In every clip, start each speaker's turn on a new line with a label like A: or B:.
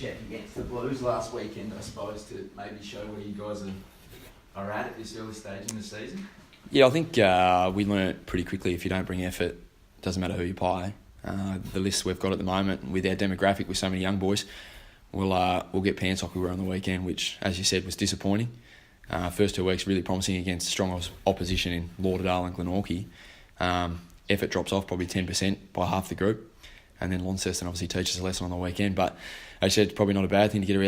A: check against the Blues last weekend, I suppose, to maybe show where you guys are at this early stage in the season?
B: Yeah, I think we learnt pretty quickly if you don't bring effort, doesn't matter who you play. The list we've got at the moment with our demographic with so many young boys, we'll get pants like we were on the weekend, which, as you said, was disappointing. First 2 weeks really promising against strong opposition in Lauderdale and Glenorchy. Effort drops off probably 10% by half the group. And then Launceston obviously teaches a lesson on the weekend. But as I said, it's probably not a bad thing to get a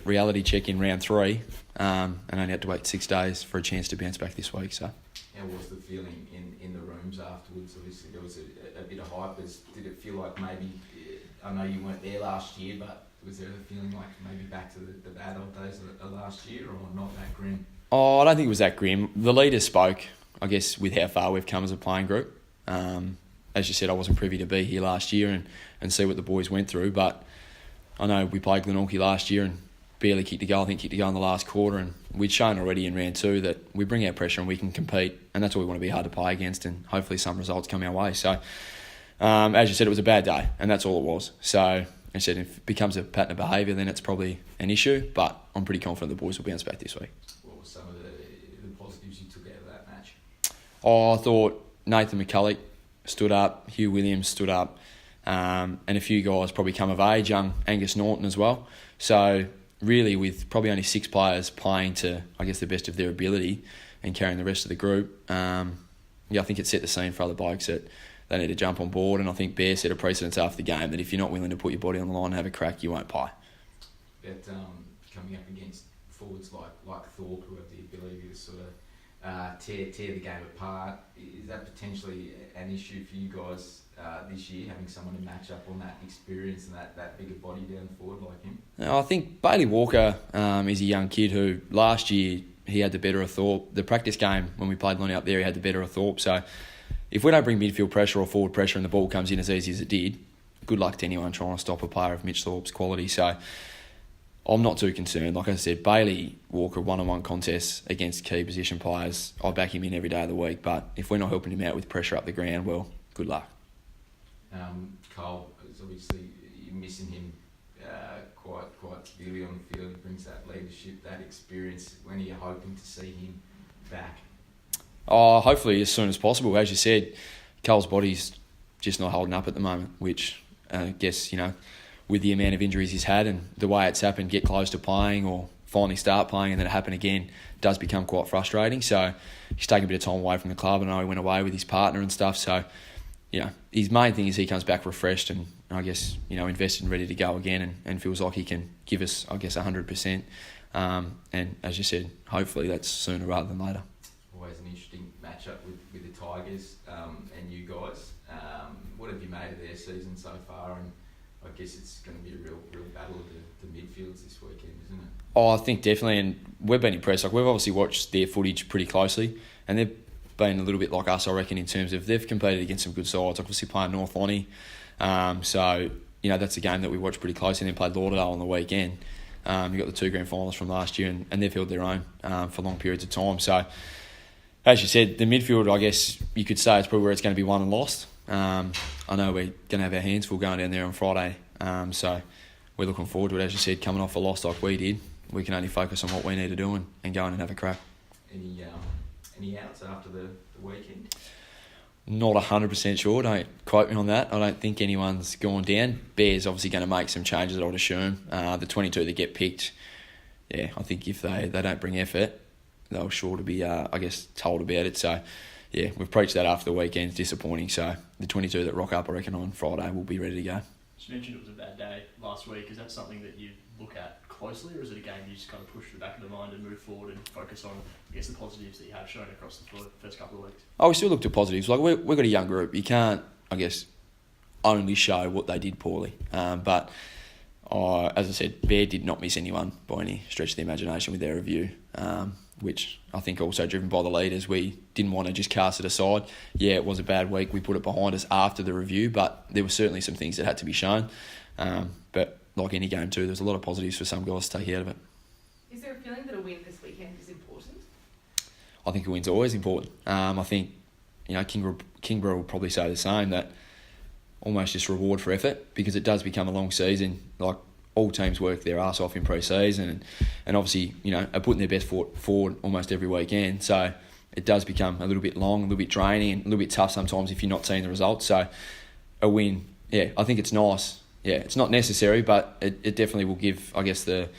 B: reality check in round 3 and only had to wait 6 days for a chance to bounce back this week. So,
A: how was the feeling in the rooms afterwards? Obviously, there was a bit of hype. Did it feel like maybe, I know you weren't there last year, but was there a feeling like maybe back to the bad old days of last year, or not that grim?
B: Oh, I don't think it was that grim. The leaders spoke, I guess, with how far we've come as a playing group. As you said, I wasn't privy to be here last year and see what the boys went through, but I know we played Glenorchy last year and barely kicked a goal. I think kicked a goal in the last quarter, and we'd shown already in round 2 that we bring our pressure and we can compete, and that's what we want to be hard to play against, and hopefully some results come our way. So, as you said, it was a bad day, and that's all it was. So, as I said, if it becomes a pattern of behaviour, then it's probably an issue, but I'm pretty confident the boys will bounce back this week.
A: What were some of the positives you took out of that match?
B: Oh, I thought Nathan McCulloch stood up, Hugh Williams stood up, and a few guys probably come of age, young Angus Norton as well. So really with probably only 6 players playing to, I guess, the best of their ability and carrying the rest of the group, I think it set the scene for other blokes that they need to jump on board. And I think Bear set a precedence after the game that if you're not willing to put your body on the line and have a crack, you won't play.
A: But coming up against forwards like Thorpe, who have the ability to sort of tear the game apart, is that potentially an issue for you guys this year, having someone to match up on that experience and that bigger body down forward like him?
B: I think Bailey Walker is a young kid who last year he had the better of Thorpe. The practice game when we played Lonnie up there, he had the better of Thorpe. So if we don't bring midfield pressure or forward pressure and the ball comes in as easy as it did, good luck to anyone trying to stop a player of Mitch Thorpe's quality. So I'm not too concerned. Like I said, Bailey Walker one-on-one contests against key position players, I back him in every day of the week. But if we're not helping him out with pressure up the ground, well, good luck.
A: Cole, obviously you're missing him quite severely on the field. He brings that leadership, that experience. When are you hoping to see him back?
B: Hopefully as soon as possible. As you said, Cole's body's just not holding up at the moment, which I guess, with the amount of injuries he's had and the way it's happened, get close to playing or finally start playing and then it happen again, does become quite frustrating. So he's taking a bit of time away from the club, and I know he went away with his partner and stuff. So, his main thing is he comes back refreshed and I guess, invested and ready to go again and feels like he can give us, I guess, 100%. And as you said, hopefully that's sooner rather than later.
A: Always an interesting matchup with the Tigers and you guys. What have you made of their season so far? And I guess it's going to be a real battle of the midfields this weekend, isn't it?
B: Oh, I think definitely, and we've been impressed. Like, we've obviously watched their footage pretty closely, and they've been a little bit like us, I reckon, in terms of they've competed against some good sides. Obviously playing North Lonnie, so that's a game that we watched pretty closely. And then played Lauderdale on the weekend. You got the 2 grand finalists from last year, and they've held their own for long periods of time. So, as you said, the midfield, I guess you could say, is probably where it's going to be won and lost. I know we're going to have our hands full going down there on Friday, so we're looking forward to it. As you said, coming off a loss like we did, we can only focus on what we need to do and go in and have a crack.
A: Any outs after the weekend?
B: Not 100% sure. Don't quote me on that. I don't think anyone's gone down. Bear's obviously going to make some changes, I would assume. The 22 that get picked, I think if they don't bring effort, they're sure to be, told about it. So, we've preached that after the weekend. It's disappointing. So, the 22 that rock up, I reckon, on Friday will be ready to go.
C: You mentioned it was a bad day last week. Is that something that you look at closely, or is it a game you just kind of push to the back of the mind and move forward and focus on, the positives that you have shown across the first couple of weeks?
B: We still look to positives. Like, we've got a young group. You can't, only show what they did poorly. But as I said, Bear did not miss anyone by any stretch of the imagination with their review, which I think also driven by the leaders. We didn't want to just cast it aside. Yeah, it was a bad week. We put it behind us after the review, but there were certainly some things that had to be shown. But like any game too, there's a lot of positives for some guys to take out of it.
D: Is there a feeling that a win this weekend is important?
B: I think a win's always important. I think, Kingborough will probably say the same, that almost just reward for effort, because it does become a long season. Like, all teams work their arse off in pre-season and obviously, are putting their best foot forward almost every weekend. So it does become a little bit long, a little bit draining, and a little bit tough sometimes if you're not seeing the results. So a win, I think it's nice. Yeah, it's not necessary, but it definitely will give, I guess, the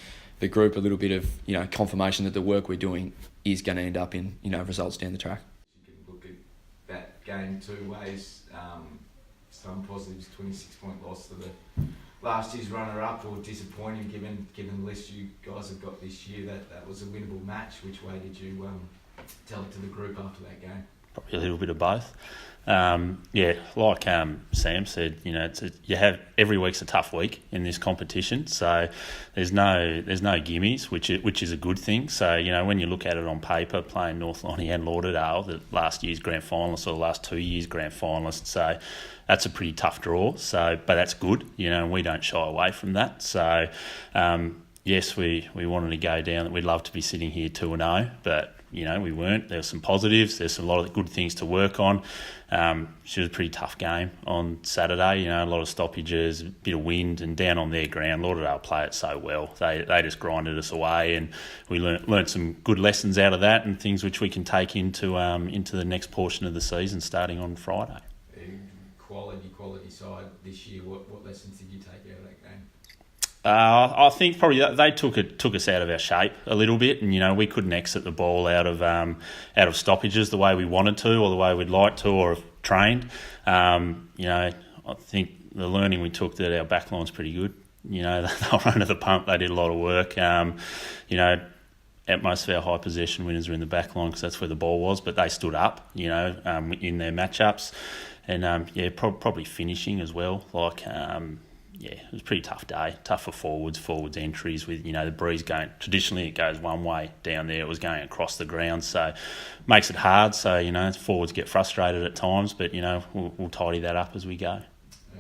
B: group a little bit of, confirmation that the work we're doing is going to end up in, results down the track.
A: You can look at that game two ways. Some positives, 26-point loss to the last year's runner-up, or disappointing given the list you guys have got this year. That was a winnable match. Which way did you tell it to the group after that game?
E: Probably a little bit of both. Like Sam said, you have every week's a tough week in this competition, so there's no gimmies, which is a good thing. So when you look at it on paper, playing North Lonnie and Lauderdale, the last year's grand finalists or the last 2 years' grand finalists, so that's a pretty tough draw. So, but that's good, and we don't shy away from that. So, yes, we wanted to go down. We'd love to be sitting here 2-0, but we weren't. There's some positives. There's a lot of good things to work on. She was a pretty tough game on Saturday. A lot of stoppages, a bit of wind, and down on their ground, Lauderdale play it so well. They just grinded us away, and we learnt some good lessons out of that and things which we can take into the next portion of the season, starting on Friday.
A: Quality side this year. What lessons did you take out of that game?
E: I think probably they took us out of our shape a little bit, and we couldn't exit the ball out of stoppages the way we wanted to, or the way we'd like to, or have trained. I think the learning we took that our back line's pretty good. They were under the pump. They did a lot of work. At most of our high possession winners are in the back line because that's where the ball was, but they stood up. In their matchups, and probably finishing as well. It was a pretty tough day. Tough for forwards entries with, the breeze going. Traditionally, it goes one way down there. It was going across the ground, so makes it hard. So, forwards get frustrated at times, but, we'll tidy that up as we go.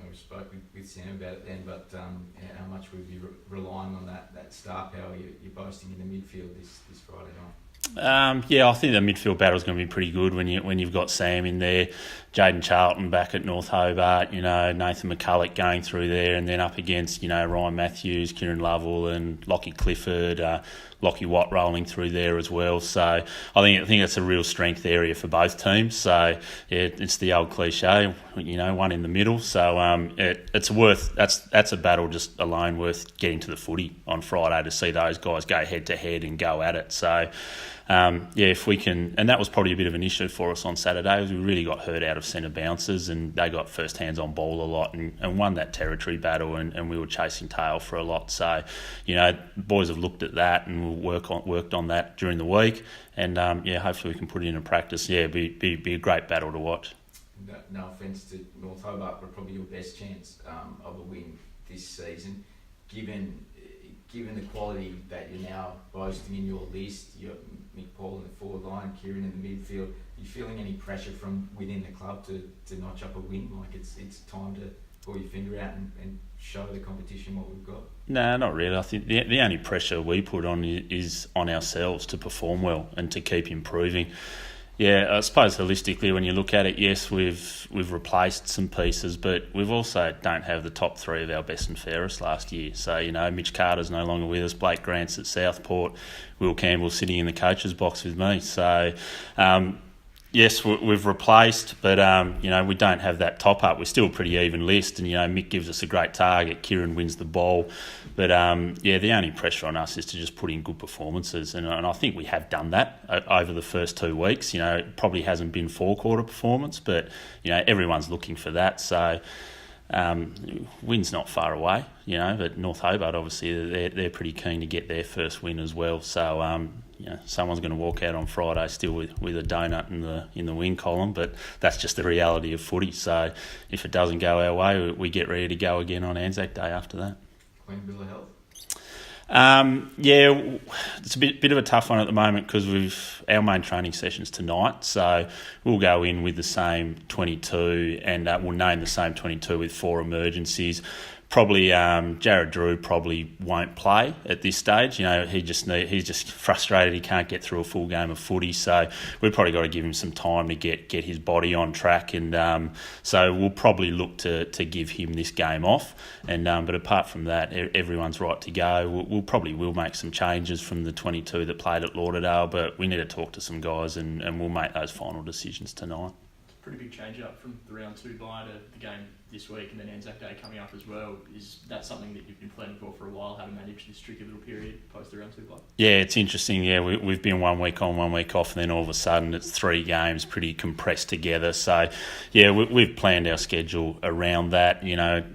A: We spoke with Sam about it then, but how much would you be relying on that star power you're boasting in the midfield this Friday night?
E: I think the midfield battle is going to be pretty good when you've got Sam in there, Jaden Charlton back at North Hobart, Nathan McCulloch going through there, and then up against Ryan Matthews, Kieran Lovell, and Lockie Clifford, Lockie Watt rolling through there as well. So I think it's a real strength area for both teams. So it's the old cliche, one in the middle. So that's a battle just alone worth getting to the footy on Friday to see those guys go head to head and go at it. So. If we can, and that was probably a bit of an issue for us on Saturday, we really got hurt out of centre bounces, and they got first hands on ball a lot and won that territory battle, and we were chasing tail for a lot. So, boys have looked at that and worked on that during the week, and hopefully we can put it into practice. Be a great battle to watch.
A: No offence to North Hobart, but probably your best chance of a win this season, given the quality that you're now boasting in your list. You've got Mick Paul in the forward line, Kieran in the midfield. Are you feeling any pressure from within the club to notch up a win? Like it's time to pull your finger out and show the competition what we've got?
E: No, not really. I think the only pressure we put on is on ourselves to perform well and to keep improving. I suppose holistically, when you look at it, yes, we've replaced some pieces, but we've also don't have the top three of our best and fairest last year. So, Mitch Carter's no longer with us, Blake Grant's at Southport, Will Campbell's sitting in the coach's box with me. So, yes, we've replaced, but, we don't have that top-up. We're still a pretty even list, and, Mick gives us a great target, Kieran wins the ball. But, the only pressure on us is to just put in good performances, and I think we have done that over the first 2 weeks. It probably hasn't been four-quarter performance, but, everyone's looking for that. So, win's not far away, but North Hobart, obviously, they're pretty keen to get their first win as well. So, someone's going to walk out on Friday still with a donut in the win column, but that's just the reality of footy. So, if it doesn't go our way, we get ready to go again on Anzac Day after that.
A: Clean bill of health?
E: It's a bit of a tough one at the moment because our main training session's tonight, so we'll go in with the same 22 and we'll name the same 22 with 4 emergencies. Probably Jared Drew probably won't play at this stage. He's just frustrated he can't get through a full game of footy. So we've probably got to give him some time to get his body on track, and so we'll probably look to give him this game off. And but apart from that, everyone's right to go. We'll probably make some changes from the 22 that played at Lauderdale, but we need to talk to some guys, and we'll make those final decisions tonight.
C: Pretty big change up from the round 2 bye to the game this week, and then Anzac Day coming up as well. Is that something that you've been planning for a while, how to manage this tricky little period post the round 2 bye?
E: Yeah, it's interesting. Yeah, we've been 1 week on, 1 week off, and then all of a sudden it's 3 games pretty compressed together. So, yeah, we've planned our schedule around that,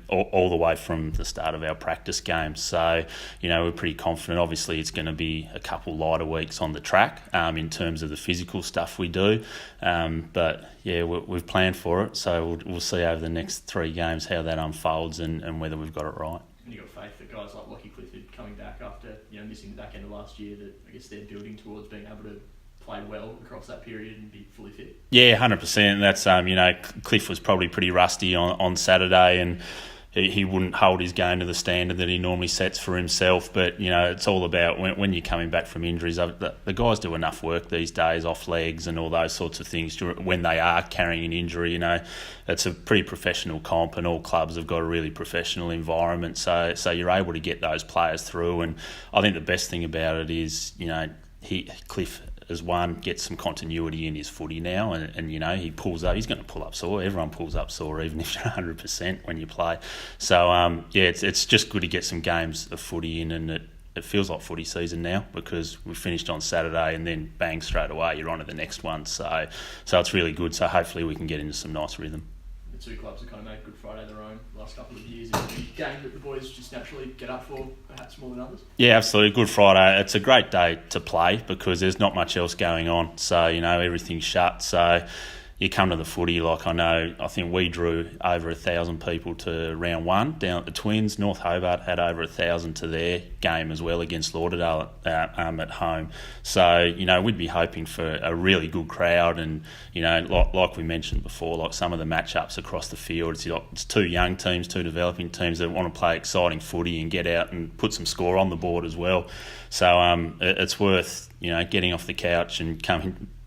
E: all the way from the start of our practice games. So, we're pretty confident. Obviously, it's going to be a couple lighter weeks on the track in terms of the physical stuff we do. But, yeah, we've planned for it. So we'll see over the next 3 games how that unfolds and whether we've got it right.
C: And you've got faith that guys like Lockie Clifford coming back after missing the back end of last year, that I guess they're building towards being able to play well across that period and be fully fit?
E: Yeah, 100%. That's Cliff was probably pretty rusty on Saturday, and he wouldn't hold his game to the standard that he normally sets for himself. But, it's all about when you're coming back from injuries. The guys do enough work these days off legs and all those sorts of things when they are carrying an injury. It's a pretty professional comp, and all clubs have got a really professional environment. So you're able to get those players through. And I think the best thing about it is, Cliff as one gets some continuity in his footy now, and he pulls up. He's going to pull up sore. Everyone pulls up sore, even if you're 100% when you play. So it's just good to get some games of footy in, and it feels like footy season now because we finished on Saturday and then bang, straight away you're on to the next one. So it's really good. So hopefully we can get into some nice rhythm.
C: The 2 clubs have kind of made Good Friday their own the last couple of years. Is it a game that the boys just naturally get up for, perhaps more than others? Yeah,
E: absolutely. Good Friday. It's a great day to play because there's not much else going on. So, everything's shut. So you come to the footy, I think we drew over 1,000 people to round 1 down at the Twins. North Hobart had over 1,000 to their game as well against Lauderdale at home. So, we'd be hoping for a really good crowd, and, like we mentioned before, some of the matchups across the field, it's 2 young teams, 2 developing teams that want to play exciting footy and get out and put some score on the board as well. So it's worth, getting off the couch and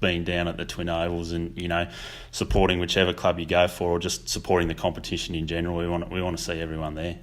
E: being down at the Twin Ovals and, supporting whichever club you go for, or just supporting the competition in general. We want to see everyone there.